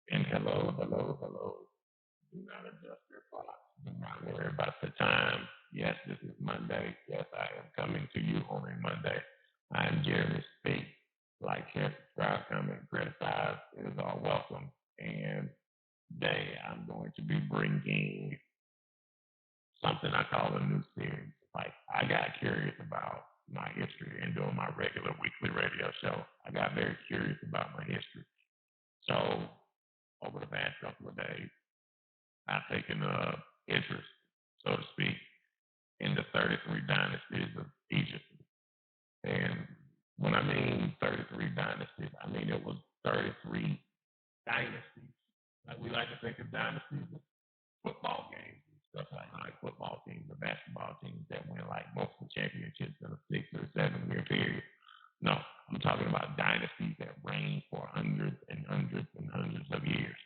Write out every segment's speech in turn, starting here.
And hello, hello, hello. Do not adjust your clock. Do not worry about the time. Yes, this is Monday. Yes, I am coming to you on a Monday. I am Jeremy Speak. Like, share, subscribe, comment, criticize. It is all welcome. And today I'm going to be bringing something I call a new series. Like, I got curious about my history and doing my regular weekly radio show. I got very curious about my history. So, over the past couple of days, I've taken interest, so to speak, in the 33 dynasties of Egypt. And when I mean 33 dynasties, I mean it was 33 dynasties. Like, we like to think of dynasties as football games and stuff like football teams or basketball teams that win like multiple championships in a 6 or 7 year period. No, I'm talking about dynasties that reign for hundreds and hundreds and hundreds of years.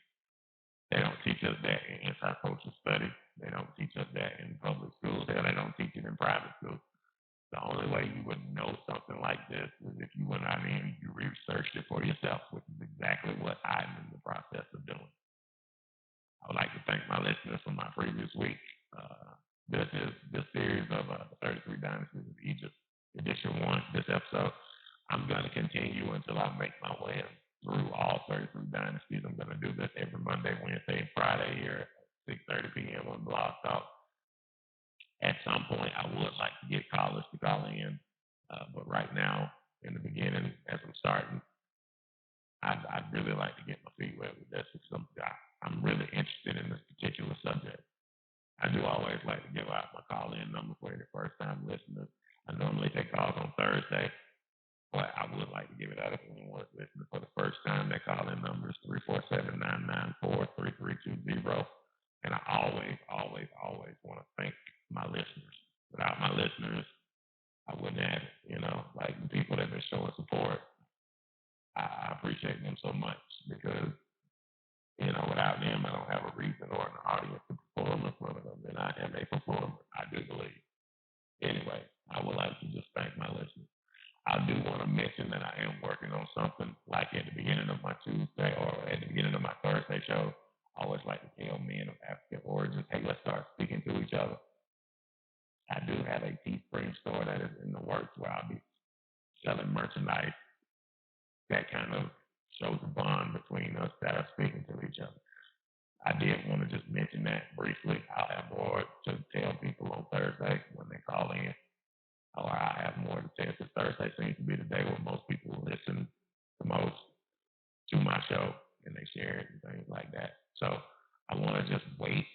They don't teach us that in anti-culture studies. They don't teach us that in public schools. Hell, they don't teach it in private schools. The only way you would know something like this is if you went out and you researched it for yourself, which is exactly what I'm in the process of doing. I would like to thank my listeners for my previous week. This is this series of the 33 Dynasties of Egypt, edition 1, this episode. I'm going to continue until I make my way through all 33 dynasties. I'm going to do this every Monday, Wednesday, and Friday here at 6:30 p.m. on Blog Talk. At some point, I would like to get callers to call in, but right now, in the beginning, as I'm starting, I'd really like to get my feet wet with this. I'm really interested in this particular subject. I do always like to give out my call-in number for any first-time listeners. I normally take calls on Thursday, but I would like to give it out if anyone is listening for the first time. That call-in number is 347-994-3320. And I always, always, always want to thank my listeners. Without my listeners, I wouldn't have it. Like the people that have been showing support, I appreciate them so much because, without them, I don't have a reason or an audience to perform in front of them. And I am a performer, I do believe. Anyway, I would like to just thank my listeners. I do want to mention that I am working on something like at the beginning of my Tuesday or at the beginning of my Thursday show. I always like to tell men of African origins, hey, let's start speaking to each other. I do have a Teespring store that is in the works where I'll be selling merchandise that kind of shows a bond between us that are speaking to each other. I did want to just mention that briefly. I'll have more to tell people on Thursday when they call in, or I have more to tell because Thursday seems to be the day where most people listen the most to my show and they share it and things like that. So I want to just wait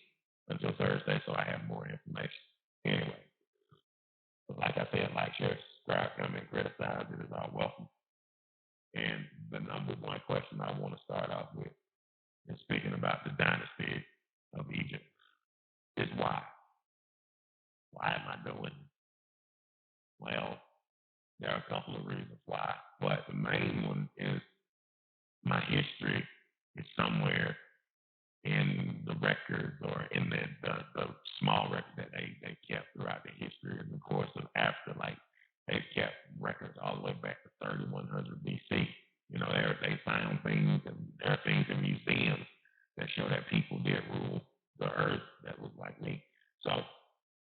until Thursday so I have more information. Anyway, like I said, like, share, subscribe, comment, criticize. It is all welcome. And the number one question I want to start off with is speaking about the dynasty of Egypt is why. Why am I doing it? Well, there are a couple of reasons why, but the main one is my history is somewhere in the records or in the small records that they kept throughout the history of the course of Africa. Like, they've kept records all the way back to 3100 BC. They found things, and there are things in museums that show that people did rule the earth that was like me. So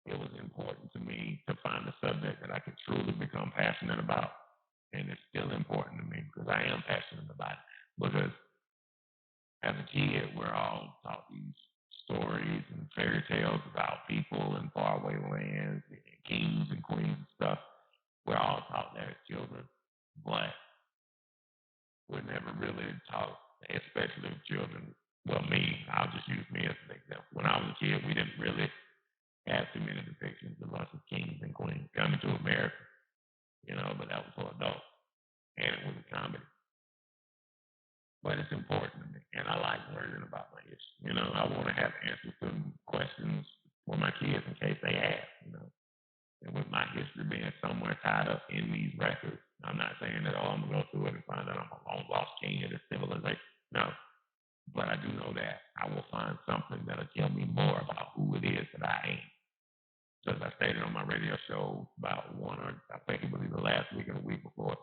it was important to me to find a subject that I could truly become passionate about. And it's still important to me because I am passionate about it. Because as a kid, we're all taught these stories and fairy tales about people in faraway lands and kings and queens and stuff. We're all taught that as children, but we're never really taught, especially children. Well, me, I'll just use me as an example. When I was a kid, we didn't really have too many depictions of us as kings and queens coming to America, but that was for adults, and it was a comedy. But it's important to me, and I like learning about my history. I want to have answers to questions for my kids in case they ask. And with my history being somewhere tied up in these records, I'm not saying that I'm gonna go through it last week and the week before.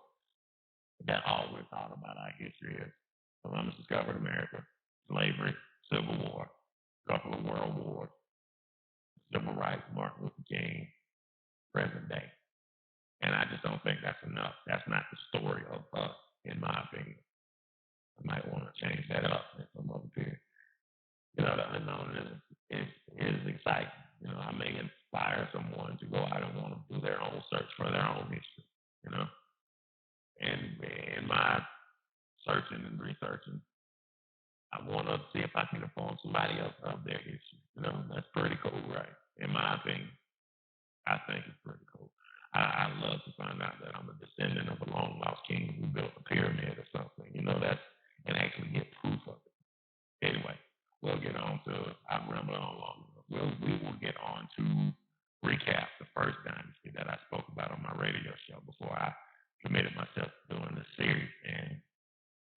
That all we're talking about our history is Columbus discovered America, slavery, Civil War, a couple of world wars, civil rights, Martin Luther King, present day. And I just don't think that's enough. That's not the story of us, in my opinion. I might want to change that up in some other period. The unknown is exciting. I may inspire someone to go out and want to do their own search for their own history, And in my searching and researching, I want to see if I can inform somebody else of their history. That's pretty cool, right? In my opinion, I think it's pretty cool. I love to find out that I'm a descendant of a long lost king who built a pyramid or something, and actually get proof of it. Anyway, we'll get on to, I've rambled on long enough. We will get on to recap the first dynasty that I spoke about on my radio show before I committed myself to doing this series. And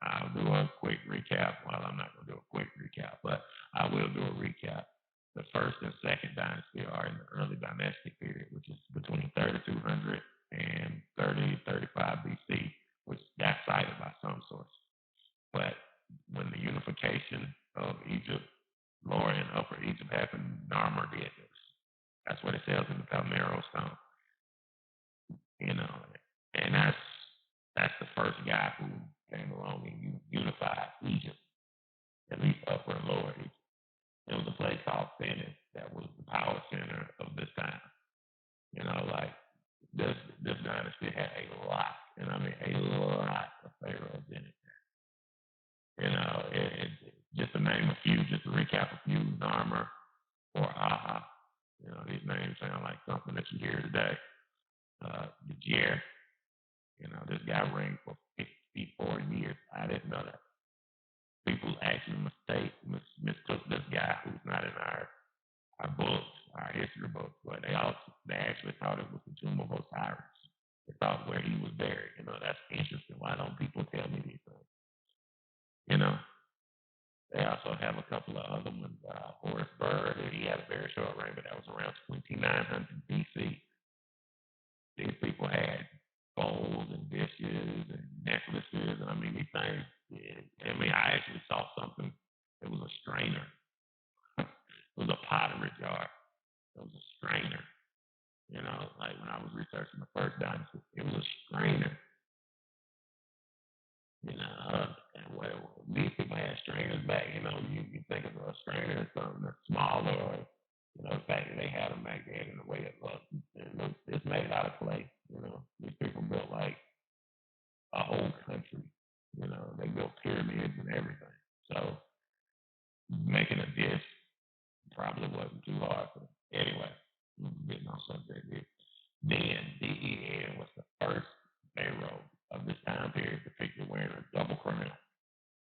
I'll do a quick recap. Well, I'm not going to do a quick recap, but I will do a recap. The first and second dynasty are in the early dynastic period, which is between 3200 and 3035 BC, which that's cited by some sources. But when the unification of Egypt, Lower and Upper Egypt happened, Narmer did this. That's what it says in the Palmyra stone. And that's the first guy who came along and unified Egypt, at least Upper and Lower Egypt. It was a place called Phoenix that was the power center of this time. Like this dynasty had a lot, and I mean a lot of pharaohs in it. Just to name a few, just to recap a few, Narmer or Aha. These names sound like something that you hear today. The Jer, this guy reigned for 54 years. I didn't know that. People actually mistook this guy who's not in our books, our history books, but they actually thought it was the tomb of Osiris. They thought where he was buried. That's interesting. Why don't people tell me these things? They also have a couple of other ones. Horus Bird, and he had a very short reign, but that was around 2900 BC. These people had bowls and dishes and necklaces. And I mean, these things, I actually saw something. It was a strainer. It was a pottery jar. It was a strainer. Like when I was researching the first dynasty, it was a strainer. These people had strainers back. You think of a strainer as something that's smaller, or the fact that they had them back then and the way it looked. It's made out of clay. These people built like a whole country. They built pyramids and everything. So making a dish probably wasn't too hard for them. Anyway, getting on subject here. Then Den was the first pharaoh of this time period depicted wearing a double crown,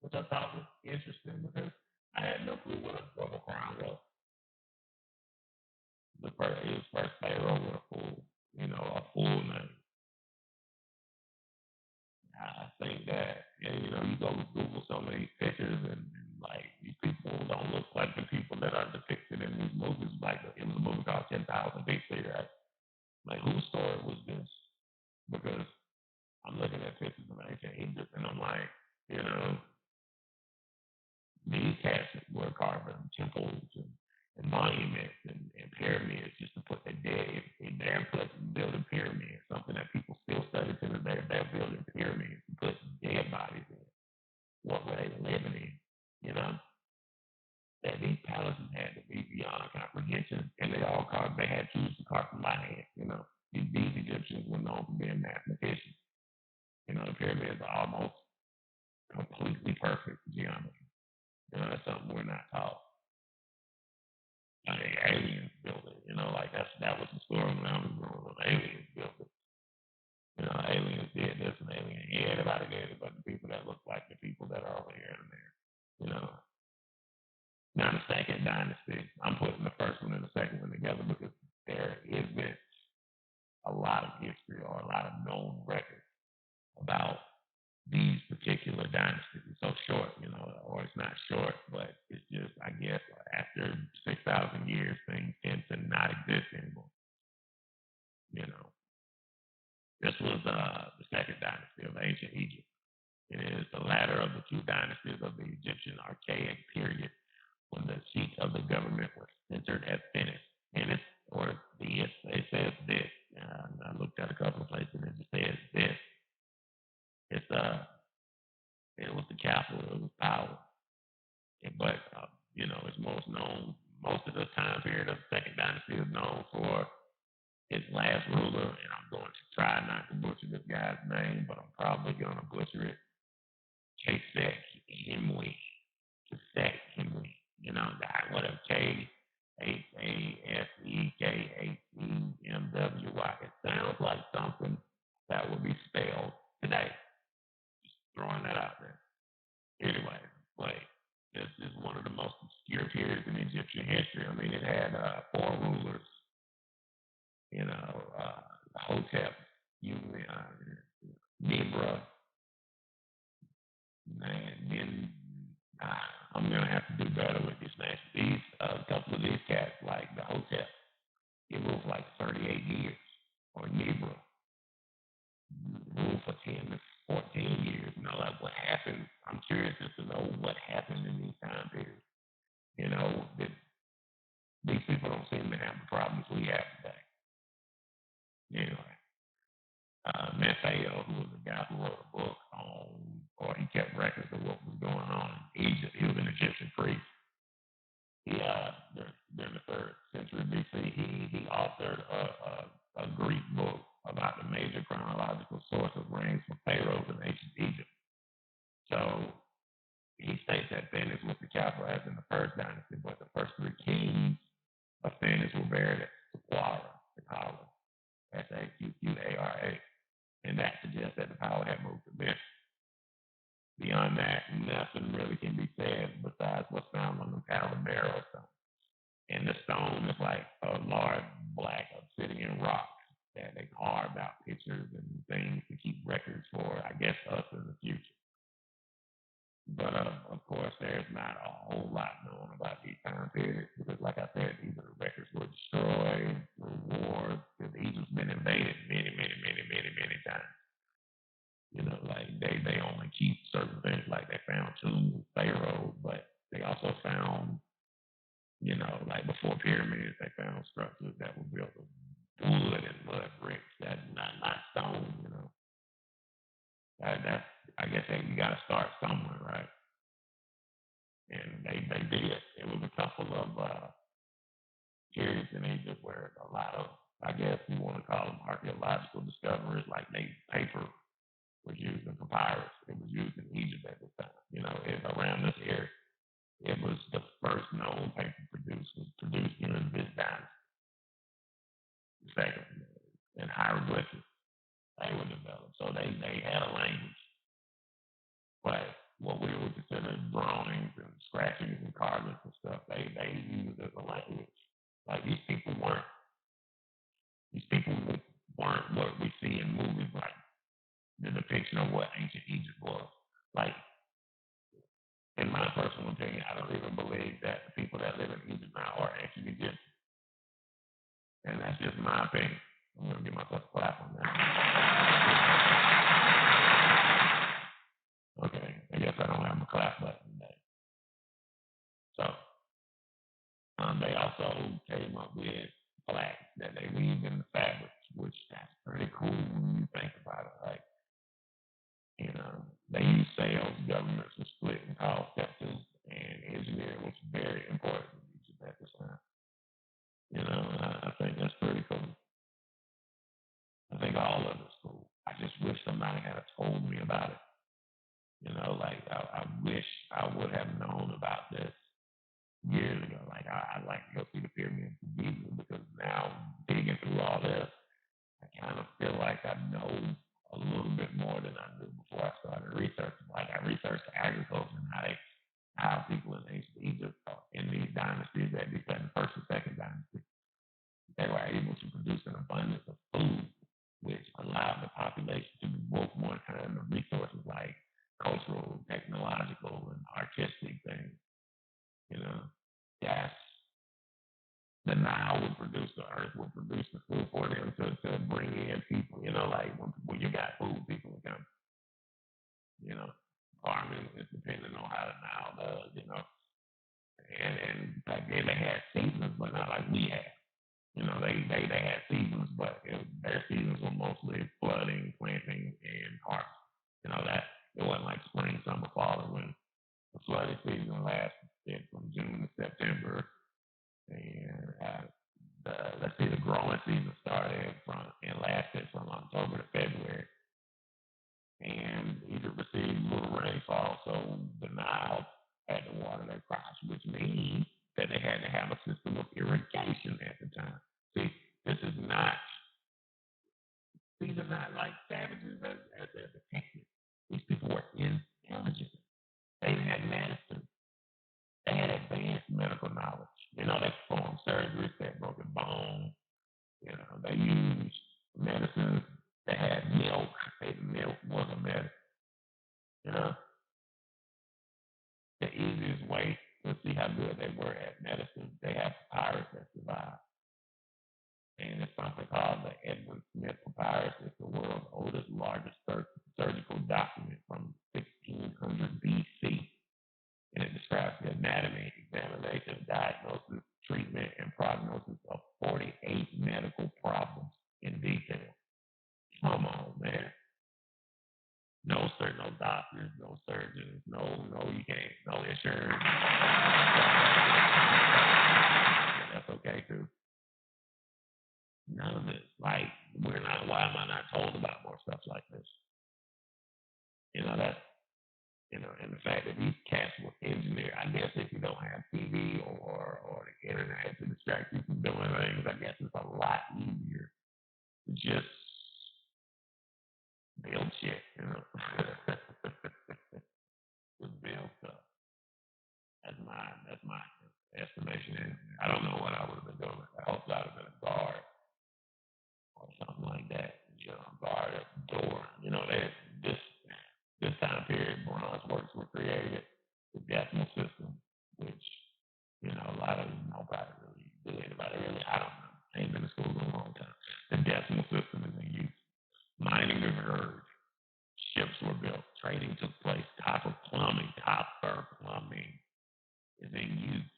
which I thought was interesting because I had no clue what a double crown was. He was first pharaoh with a full name. I think that, you go Google some of these pictures and like these people don't look like the people that are depicted in these movies. Like it was a movie called 10,000 BC, right? Like whose story was this? Because I'm looking at pictures of ancient Egypt and I'm like, these cats were carving temples and monuments and pyramids just to put their dead in their place, building pyramids, something that people still study to this day. They're building pyramids and put dead bodies in. What were they living in? That these palaces had to be beyond comprehension, and they had tools to carve them by hand. These Egyptians were known for being mathematicians. The pyramids are almost completely perfect geometry. That's something we're not taught. Aliens built it. That was the story when I was growing up. Aliens built it. Aliens did this and aliens. Yeah, everybody did it, but the people that look like the people that are over here and there. Now the second dynasty, I'm putting the first one and the second one together because there isn't a lot of history or a lot of known records about these particular dynasties. It's so short, or it's not short, but it's just, I guess, after 6,000 years, things tend to not exist anymore. This was the second dynasty of ancient Egypt. It is the latter of the two dynasties of the Egyptian archaic period when the seat of the government was centered at Venice. Venice or this, it says this. I looked at a couple of places and it just says this. It's it was the capital, it was power. But it's most known. Most of the time period of the second dynasty is known for its last ruler, and I'm going to try not to butcher this guy's name, but I'm probably going to butcher it. Kasek Himwi. Kasek Himwi. Whatever. Kasekemwy. It sounds like something that would be spelled today. Just throwing that out there. Anyway, like this is one of the most obscure periods in Egyptian history. I mean, it had four rulers. Hotep, Nebra, then I'm gonna have to do better with this man. These a couple of these cats, like the Hotep, he ruled for like 38 years, or Nebra ruled for 10 to 14 years. Like what happened? I'm curious just to know what happened in these time periods. These people don't seem to have the problems we have today. Anyway. Mathael, who was the guy who wrote a book or he kept records of what was going on in Egypt. He was an Egyptian priest. During the 3rd century BC, he authored a Greek book about the major chronological source of reigns for pharaohs in ancient Egypt. So he states that Venice was the capital as in the first dynasty, but the first 3 kings of Venice were buried at Saqqara, Saqqara. And that suggests that the power had moved to Memphis. Beyond that, nothing really can be said besides what's found on the Palomero stone. And the stone is like a large black obsidian rock that they carved out pictures and things to keep records for, I guess, us in the future. But of course, there's not a whole lot known about these time periods because, like I said, these are the records were destroyed through wars. Because Egypt's been invaded many, many, many, many, many times. Like they only keep certain things. Like they found tombs of pharaohs, but they also found, like before pyramids, they found structures that were built of wood and mud bricks. That's not stone. That's I guess you got to start somewhere, right? And they did. It was a couple of periods in Egypt where a lot of, I guess you want to call them archaeological discoveries, like paper was used in papyrus. It was used in Egypt at this time. Around this area, it was the first known paper produced during this dynasty. Second, and hieroglyphics they were developed, so they had a language. But what we would consider drawings and scratchings and carvings and stuff, they used as a language. Like these people weren't what we see in movies, like the depiction of what ancient Egypt was. Like, in my personal opinion, I don't even believe that the people that live in Egypt now are ancient Egyptians. And that's just my opinion. I'm going to give myself a clap on that. Okay, I guess I don't have my clap button today. So, they also came up with flax that they weave in the fabrics, which that's pretty cool when you think about it. Like, they use sails, governments were split and called sectors, and engineering was very important in Egypt at this time. I think that's pretty cool. I think all of it's cool. I just wish somebody had told me about it. Like I wish I would have known about this years ago. Like I'd like to go see the pyramids of Giza because now digging through all this, I kind of feel like I know a little bit more than I knew before I started researching. Like I researched agriculture and how people in ancient Egypt in these dynasties, that the first and second dynasty, they were able to produce an abundance of food, which allowed the population to devote more time to resources like cultural, technological, and artistic things. That's the Nile would produce, the earth would produce the food for them to bring in people. Like when you got food, people will come. Farming is depending on how the Nile does. And back then they had seasons, but not like we have. They had seasons, but their seasons were mostly flooding, planting, and harvest. That it wasn't like spring, summer, fall, and winter. The flooding season lasted from June to September, and let's see, the growing season started and lasted from October to February. And Egypt received little rainfall, so the Nile had to water their crops, which means that they had to have a system of irrigation at the time. See, these are not like savages as they're depicted. These people were intelligent. They had medicine. They had advanced medical knowledge. They performed surgeries, they had broken bones. They used medicine. They had milk. Milk was a medicine. The easiest way to see how good they were at medicine, they have papyrus that survived. And it's something called the Edwin Smith Papyrus. It's the world's oldest, largest surgical document from 1600 BC. And it describes the anatomy, examination, diagnosis, treatment, and prognosis of 48 medical problems in detail. Come on, man. No doctors, no surgeons, no, you can't, no insurance. That's okay too. None of this. Like, why am I not told about more stuff like this? And the fact that these cats were engineered, I guess if you don't have TV or the internet to distract you from doing things, I guess it's a lot easier to just build shit, Just build stuff. That's my estimation. And I don't know what I would have been doing. I hope I would have been a guard or something like that. Guard at the door. This time period, bronze works were created. The decimal system, which a lot of nobody really do. Anybody really? I don't know. I ain't been to school in a long time. The decimal system is in use. Mining occurred. Ships were built. Trading took place. Copper plumbing is in use.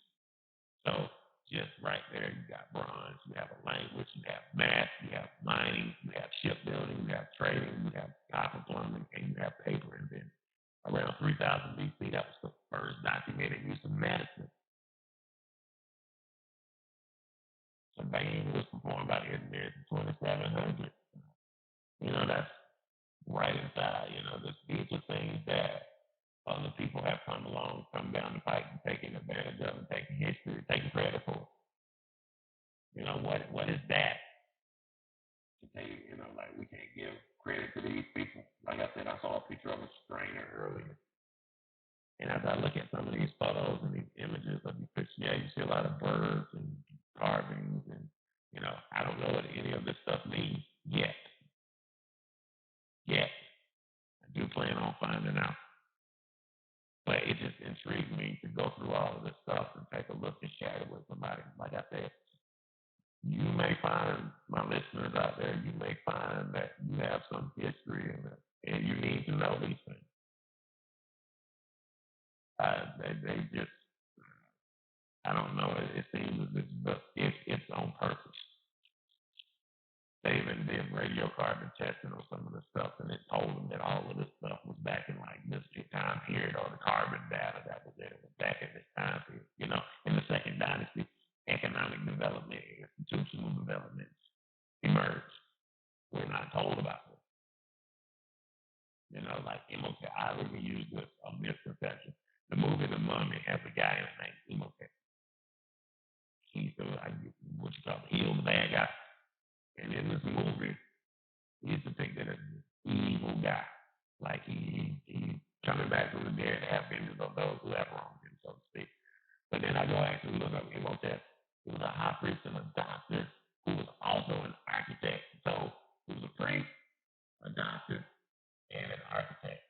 So just right there, you got bronze, you have a language, you have math, you have mining, you have shipbuilding, you have trading, you have copper plumbing, and you have paper invented. Around 3000 BC, that was the first documented use of medicine. Surveying was performed by engineers in 2700. That's right inside. These are things that other people have come down the pike and taken advantage of and taking history, taking credit for. What is that? To tell you, like we can't give credit to these people. Like I said, I saw a picture of a strainer earlier. And as I look at some of these photos and these images of these pictures, yeah, you see a lot of birds and carvings and I don't know what any of this stuff means yet. I do plan on finding out. But it just intrigued me to go through all of this stuff and take a look and share it with somebody. Like I said, you may find, my listeners out there, you may find that you have some history in it, and you need to know these things. They just, I don't know, it seems as if it's on purpose. They even did radiocarbon testing on some of the stuff, and it told them that all of this stuff was back in like this time period, or the carbon data that was in it was back in this time period. In the second dynasty, economic development, institutional development emerged. We're not told about this. Like Imhotep, I even use this a misconception. The movie The Mummy has a guy in it named Imhotep. He's the what you call heal the bad guy. And in this movie, he's depicted as this evil guy. Like he's coming back from the dead to have vengeance on those who have wronged him, so to speak. But then I go actually look up Imhotep. He was a high priest and a doctor who was also an architect. So he was a priest, a doctor, and an architect.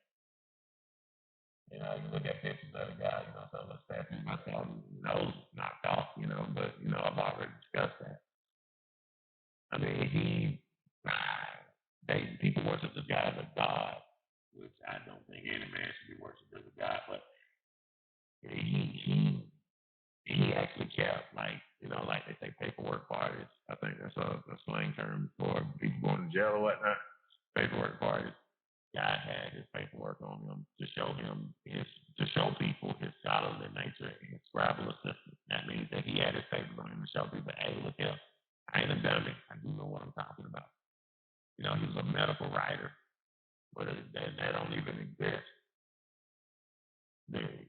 You look at pictures other guy, some of the statues myself, those knocked off, but I've already discussed that. I mean, people worship this guy as a god, which I don't think any man should be worshipped as a god, but he actually kept like they say paperwork parties. I think that's a slang term for people going to jail or whatnot. Paperwork parties. God had his paperwork on him to show people his scholarly nature and his scribal assistance. That means that he had his papers on him to show people, hey, look here, I ain't a dummy. I do know what I'm talking about. He was a medical writer, but that don't even exist.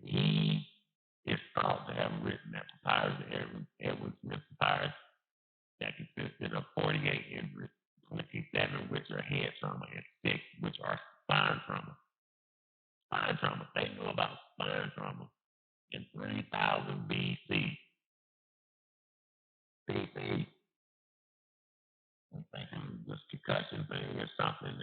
He is thought to have written that papyrus, Edward Smith papyrus, that consisted of 48 entries, 27 which are head trauma and 6 which are spine trauma. Spine trauma. They know about spine trauma in 3000 BC. BC. I'm thinking this concussion thing is something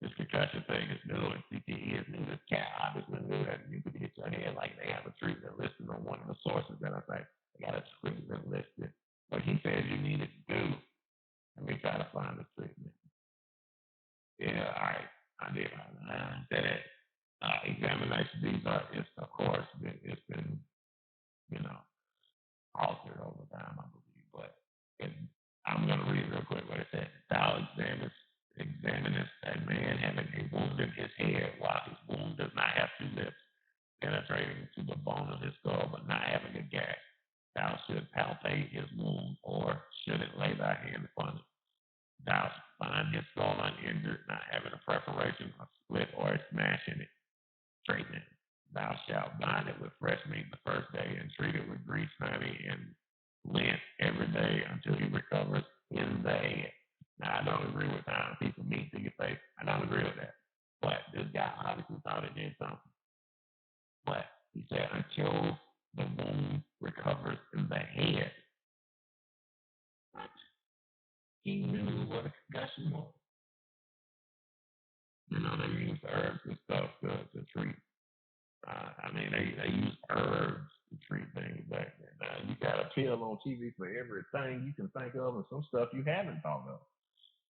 this concussion thing is new, and CTE is new. This cat obviously knew that you could hit your head like they have a treatment listed on one of the sources that I think they got a treatment listed. But he said you needed to do. Let me try to find the treatment. Yeah, all right. I did. I said it. Examination. It's of course, it's been, altered over time, I believe. But I'm going to read real quick what it says. Thou examinest a man having a wound in his head, while his wound does not have two lips, penetrating to the bone of his skull, but not having a gash. Thou should palpate his wound, or should it lay thy hand upon it. Thou find his skull uninjured, not having a perforation, a split, or a smash in it. Straighten it. Thou shalt bind it with fresh meat the first day, and treat it with grease, honey, and lint every day until he recovers in the head. Now, I don't agree with tying a piece of meat to your face. I don't agree with that. But this guy obviously thought it did something. But he said until the wound recovers in the head, he knew what a concussion was. They use herbs and stuff to treat. They use herbs to treat things back then. Now, you got a pill on TV for everything you can think of and some stuff you haven't thought of.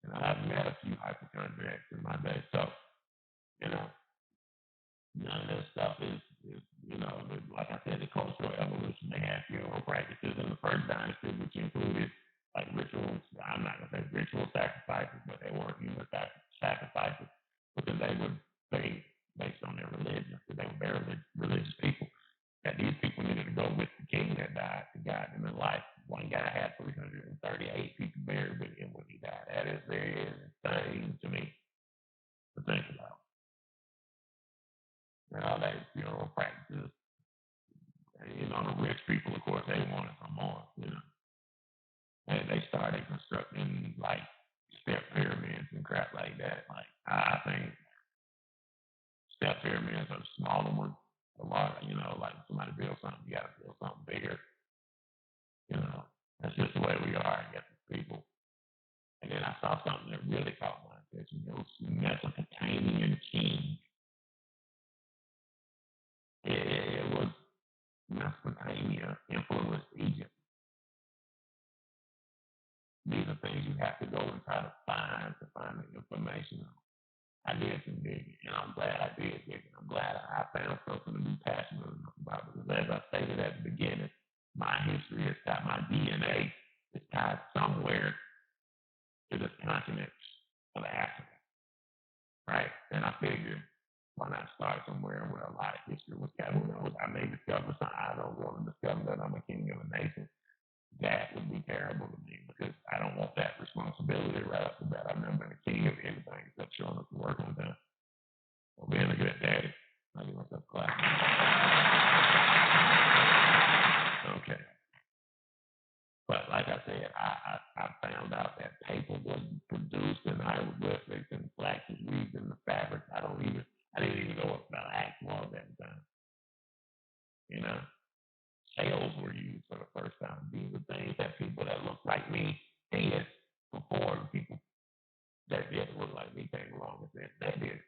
I've met a few hypochondriacs in my day, so, none of this stuff is like I said, the cultural evolution. They had funeral practices in the first dynasty, which included like rituals. I'm not gonna say ritual sacrifices, but they weren't human sacrifices because they would think based on their religion, because they were very religious people, that these people needed to go with the king that died to guide them in life. One guy had 338 people buried with him when he died. That is very insane to me to think about. All those funeral practices. The rich people, of course, they wanted some more. They started constructing like step pyramids and crap like that. Like I think step pyramids are the smaller ones. A lot, like somebody build something, you got to build something bigger. That's just the way we are, I guess, as people. And then I saw something that really caught my attention. It was Mesopotamian king. It was Mesopotamia influenced Egypt. These are things you have to go and try to find the information on. I did some digging, and I'm glad I did digging. I'm glad I found something to be passionate enough about, because as I stated at the beginning, my history is that my DNA is tied somewhere to this continent of Africa, right? And I figured, why not start somewhere where a lot of history was kept? Who knows? I may discover something. I don't want to discover that I'm a king of a nation. That would be terrible to me, because I don't want that responsibility right off the bat. I've never been a king of anything except showing up to work on time or being a good daddy. I give myself a clap. Okay. But like I said, I found out that paper was produced in hieroglyphics and flax was weaved in the fabric. I didn't even know what flax was at the time. Sails were used for the first time. These are things that people that look like me did before the people that didn't look like me came along and said they did.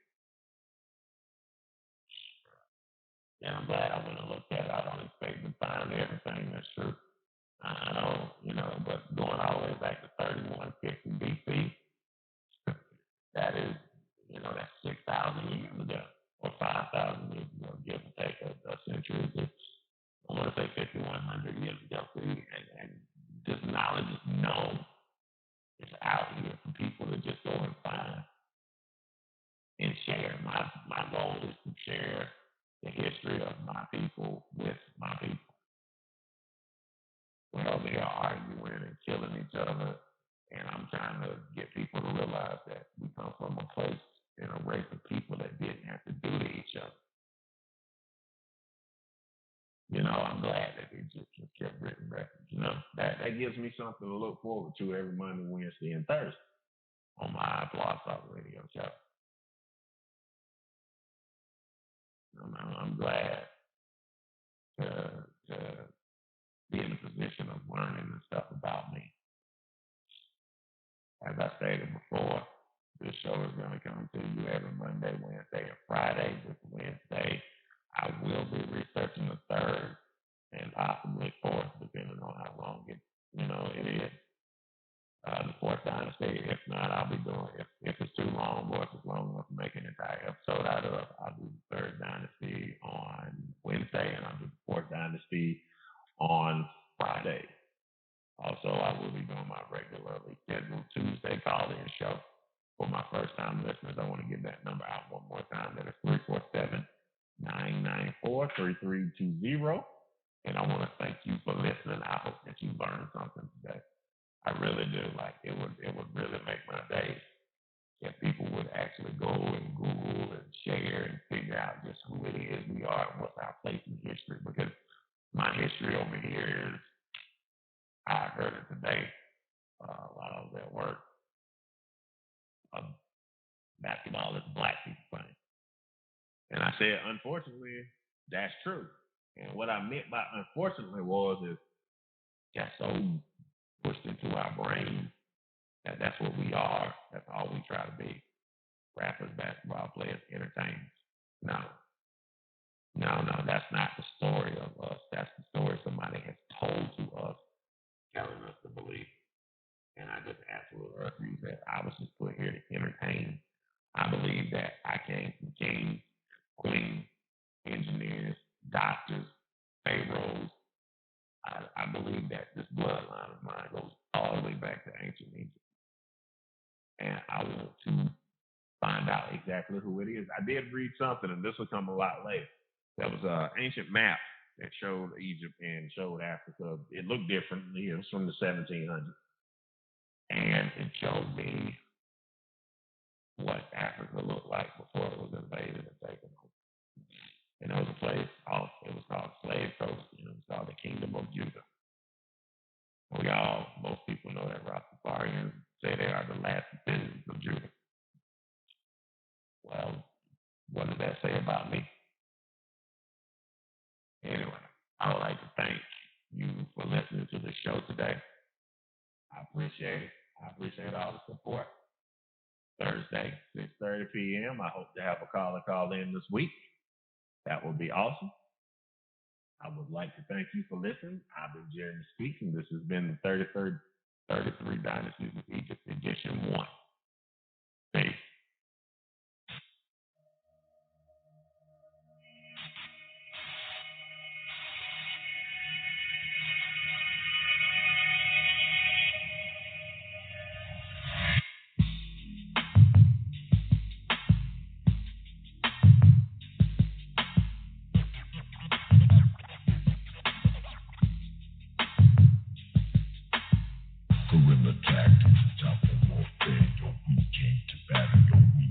And I'm glad I went and looked at it. I don't expect to find everything that's true. I know, but going all the way back to 3150 BC, that is, that's 6,000 years ago or 5,000 years ago, give or take a century. I want to say 5,100 years ago. And this knowledge is known. It's out here for people to just go and find and share. My goal is to share the history of my people with my people. Well, they are arguing and killing each other, and I'm trying to get people to realize that we come from a place and a race of people that didn't have to do to each other. I'm glad that they just kept written records. That gives me something to look forward to every Monday, Wednesday, and Thursday on my Blog Talk Radio show. I'm glad to be in a position of learning and stuff about me. As I stated before, this show is going to come to you every Monday, Wednesday, and Friday. This Wednesday, I will be researching the third and possibly fourth, depending on how long it is. The fourth dynasty. If not, I'll be doing, if it's too long or if it's long enough to make an entire episode out of, I'll do the third dynasty on Wednesday, and I'll do the fourth dynasty on Friday. Also, I will be doing my regularly scheduled Tuesday call-in show. For my first-time listeners, I want to give that number out one more time. That is 347-994-3320. And I want to thank you for listening. I hope that you learned something today. I really do. Like, it would really make my day if people would actually go and Google and share and figure out just who it is we are and what's our place in history. Because my history over here is, I heard it today while I was at work. Basketball is black people playing. And I said, unfortunately, that's true. And what I meant by unfortunately is that's so pushed into our brain that that's what we are. That's all we try to be. Rappers, basketball players, entertainers. No, that's not the story of us. That's the story somebody has told to us, telling us to believe. And I just absolutely refuse that. I was just put here to entertain. I believe that I came from kings, queens, engineers, doctors, pharaohs. I believe that this bloodline of mine goes all the way back to ancient Egypt. And I want to find out exactly who it is. I did read something, and this will come a lot later. There was an ancient map that showed Egypt and showed Africa. It looked different. It was from the 1700s. And it showed me what Africa looked like before it was invaded and taken over. And there was a place it was called Slave Coast. It was called the Kingdom of Judah. Most people know that Rastafarians say they are the last descendants of Judah. Well, what does that say about me? Anyway, I would like to thank you for listening to the show today. I appreciate it. I appreciate all the support. Thursday, 6:30 p.m. I hope to have a caller call in this week. That would be awesome. I would like to thank you for listening. I've been Jeremy speaking. This has been the 33 Dynasties of Egypt, Edition 1. Peace. Guerrilla tactics, time for warfare. Yo, we came to battle. Yo, we